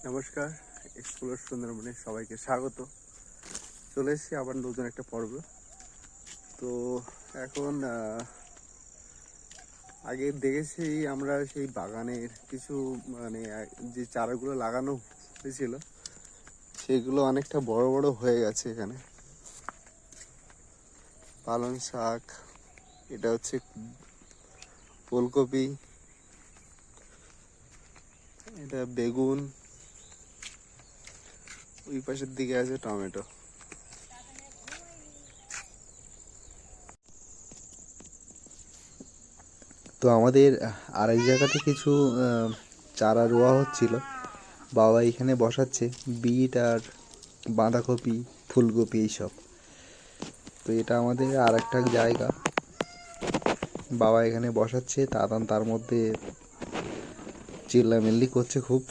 নমস্কার, এক্সপ্লোর সুন্দরবনে সবাইকে স্বাগত। চলে এসেছি আবার নতুন একটা পর্ব। তো এখন আগে দেখেছি আমরা সেই বাগানের কিছু মানে যে চারাগুলো লাগানো হয়েছিল সেগুলো অনেকটা বড় বড় হয়ে গেছে। এখানে পালং শাক, এটা হচ্ছে ফুলকপি, এটা বেগুন, ওই পাশের দিকে আছে টমেটো। তো আমাদের আরেক জায়গাতে কিছু চারা রোয়া হচ্ছিল, বাবা এখানে বসাচ্ছে বিট আর বাঁধাকপি, ফুলকপি এইসব। তো এটা আমাদের আর একটা জায়গা, বাবা এখানে বসাচ্ছে, তার মধ্যে চিল্লামিল্লি করছে খুব।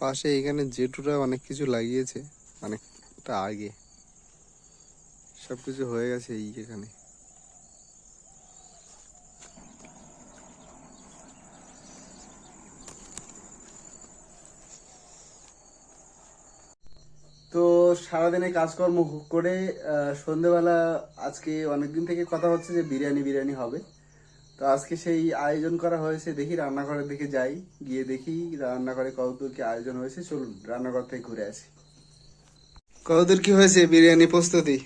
পাশে এখানে জেঠুরা অনেক কিছু লাগিয়েছে, অনেকটা আগে সব কিছু হয়ে গেছে এখানে। তো সারাদিনে কাজকর্ম করে সন্ধেবেলা আজকে অনেকদিন থেকে কথা হচ্ছে যে বিরিয়ানি হবে। তো আজকে সেই আয়োজন করা হয়েছে, দেখি রান্নাঘরের দিকে যাই, গিয়ে দেখি রান্নাঘরে কতদূর কি আয়োজন হয়েছে। চলুন রান্নাঘর থেকে ঘুরে আসি। কতদূর কি হয়েছে বিরিয়ানি প্রস্তুতি?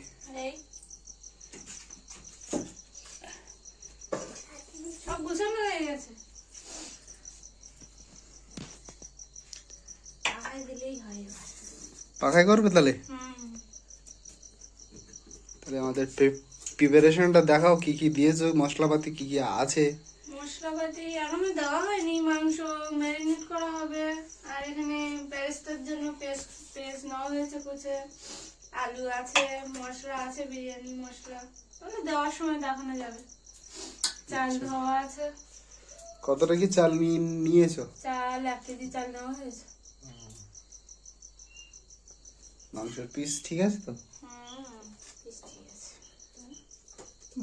পাখাই করবে তাহলে? তাহলে আমাদের প্রিপারেশনটা দেখাও, কি কি দিয়েছো, মশলাপাতি কি কি আছে। মশলাপাতি এখনো দেওয়া হয়নি, মাংস ম্যারিনেট করা হবে। আর এখানে পেস্তার জন্য পেস্ট নেওয়া হয়েছে কুচে, আলু আছে, মশলা আছে, বিরিয়ানি মশলা, ওগুলো দেওয়ার সময় দেখানো যাবে। চাল ধোয়া আছে। কতটা কি চাল নিয়েছো? চাল 1 কেজি চাল নেওয়া হয়েছে। মাংসের পিস ঠিক আছে তো? পিস ঠিক আছে।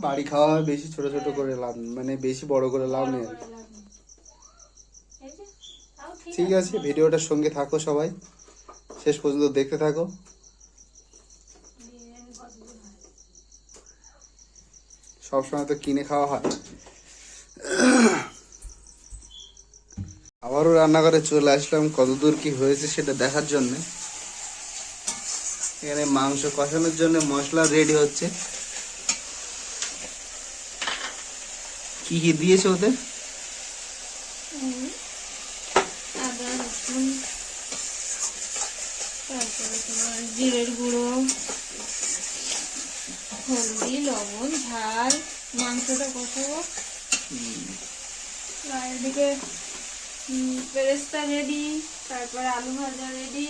বাড়ি খাওয়া হয় বেশি ছোট ছোট করে লাভ, মানে বেশি বড় করে লাভ নেই। ঠিক আছে, ভিডিওটার সঙ্গে থাকো সবাই, শেষ পর্যন্ত দেখতে থাকো। সবসময় তো কিনে খাওয়া হয়। আবারও রান্নাঘরে চলে আসলাম কতদূর কি হয়েছে সেটা দেখার জন্য। এখানে মাংস কষানোর জন্য মশলা রেডি হচ্ছে। কি কি দিয়েছে ওতে? আদা, রসুন, তারপরে তোমার জিরের গুঁড়ো, হলদি, লবণ, ঝাল, মাংসটা কষাবো। আর এদিকে পেরেস্তা রেডি, তারপরে আলু ভাজা রেডি।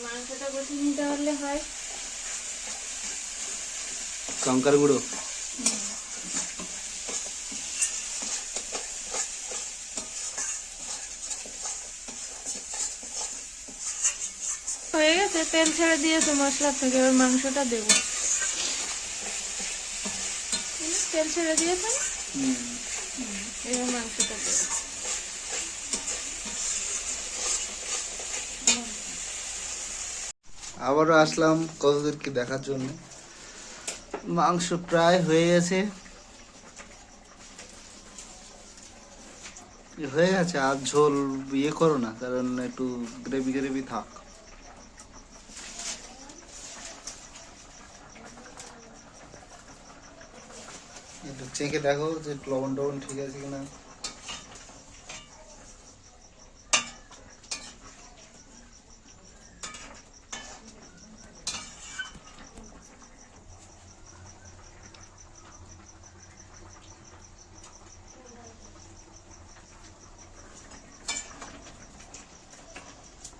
মাংসটা কষে নিতে পারলে হয়। লঙ্কার গুঁড়ো, হয়ে গেছে, তেল ছেড়ে দিয়েছে মশলা থেকে, ওর মাংসটা দেবো। তেল ছেড়ে দিয়েছে, এবার মাংসটা দেবো। আবারও আসলাম কতদূর কি দেখার জন্য। মাংস প্রায় হয়ে গেছে, আর ঝোল ইয়ে করো না, কারণ একটু গ্রেভি গ্রেভি থাক। একটু চেখে দেখো যে লবণ টবণ ঠিক আছে কিনা।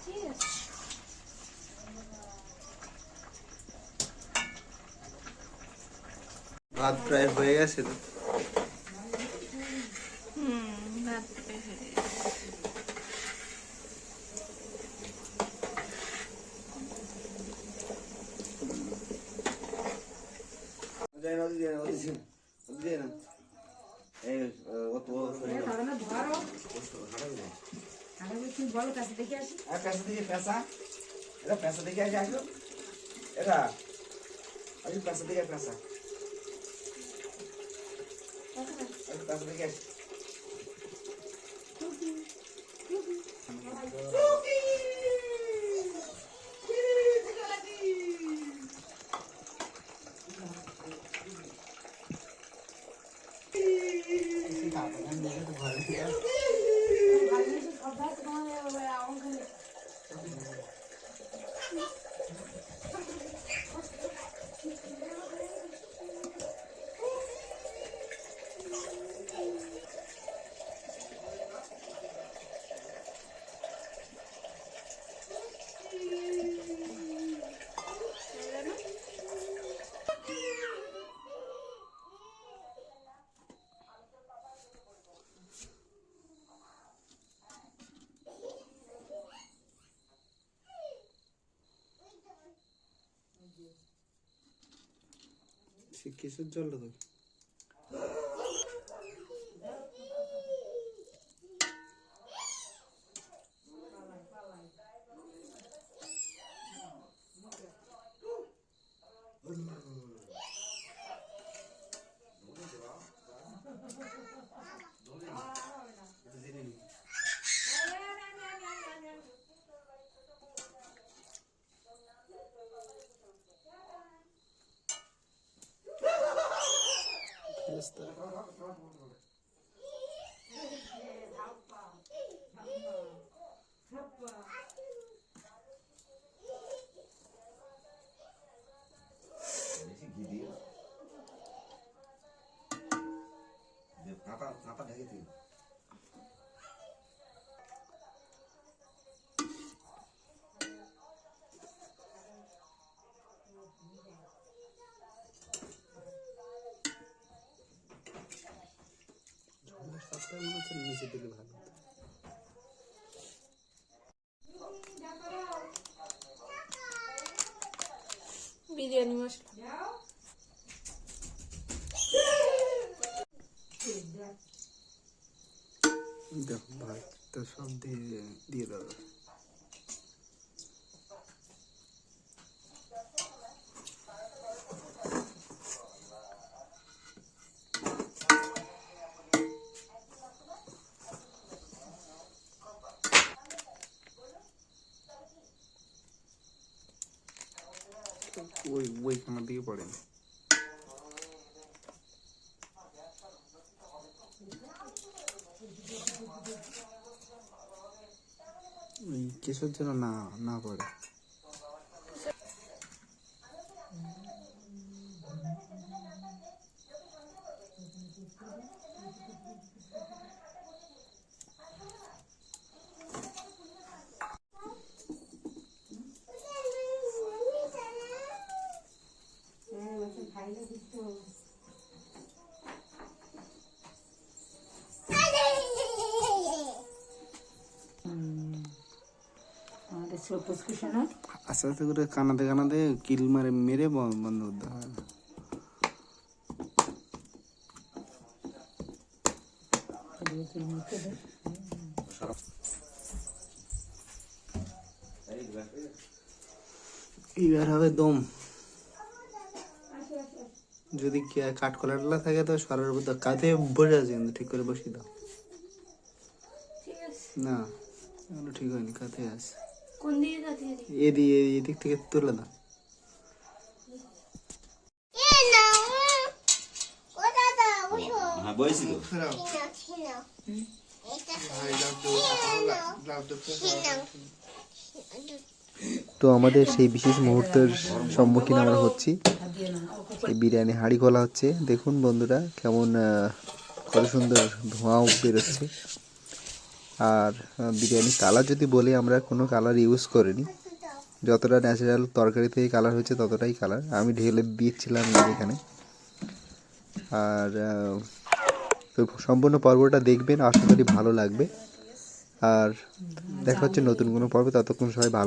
ঠিক আছে, ভাত প্রায় হয়ে গেছে তো। ভাত প্রায় হয়ে গেছে। এই ও তো তুমি বলো কাছে দেখে আসি। পেশা থেকে পেশা, এটা পেশা থেকে আসে আসো, এটা আমি পেশা থেকে পেশা, পেশা থেকে আসি। সে কিসের জল তো বেশি ঘি দিও, কাঁটা ঢেকে দিও। সবটাই মনে হচ্ছে নিচে দিলে ভালো হতো। বিরিয়ানি মশলা দেখো ভাতটা সব দিয়ে দিয়ে দাও। ওইখানের দিকে পড়েনি। ওই কিসের জন্য না না পড়ে। আমাদের পুষ্কুশনা আস্তে আস্তে করে কানাতে কানাতে কিল মারে মেরে বন্ধ করতে হয়। এইবার হবে দম। যদি কাঠকলাটা থাকে তো সরার উপর দাও। কাঁধে বসে আছে কিন্তু ঠিক করে বসিয়ে দাও। ঠিক আছে। না এগুলো ঠিক হয়নি, কাঁধে আছে। কোন দিকে কাটিয়ে দিই? এদিক থেকে তুলে দাও। হ্যাঁ বলেছিল তো আমাদের সেই বিশেষ মুহূর্তের সম্মুখীন আমরা হচ্ছি। এই বিরিয়ানি হাঁড়ি খোলা হচ্ছে। দেখুন বন্ধুরা কেমন কত সুন্দর ধোঁয়াও বেরোচ্ছে। আর বিরিয়ানি কালার যদি বলি, আমরা কোনো কালার ইউজ করিনি। যতটা ন্যাচারাল তরকারি থেকে কালার হয়েছে ততটাই কালার আমি ঢেলে দিয়েছিলাম এখানে। আর তো সম্পূর্ণ পর্বটা দেখবেন, আশা করি ভালো লাগবে। আর দেখা হচ্ছে নতুন কোনো পর্বে। ততক্ষণ সবাই ভালো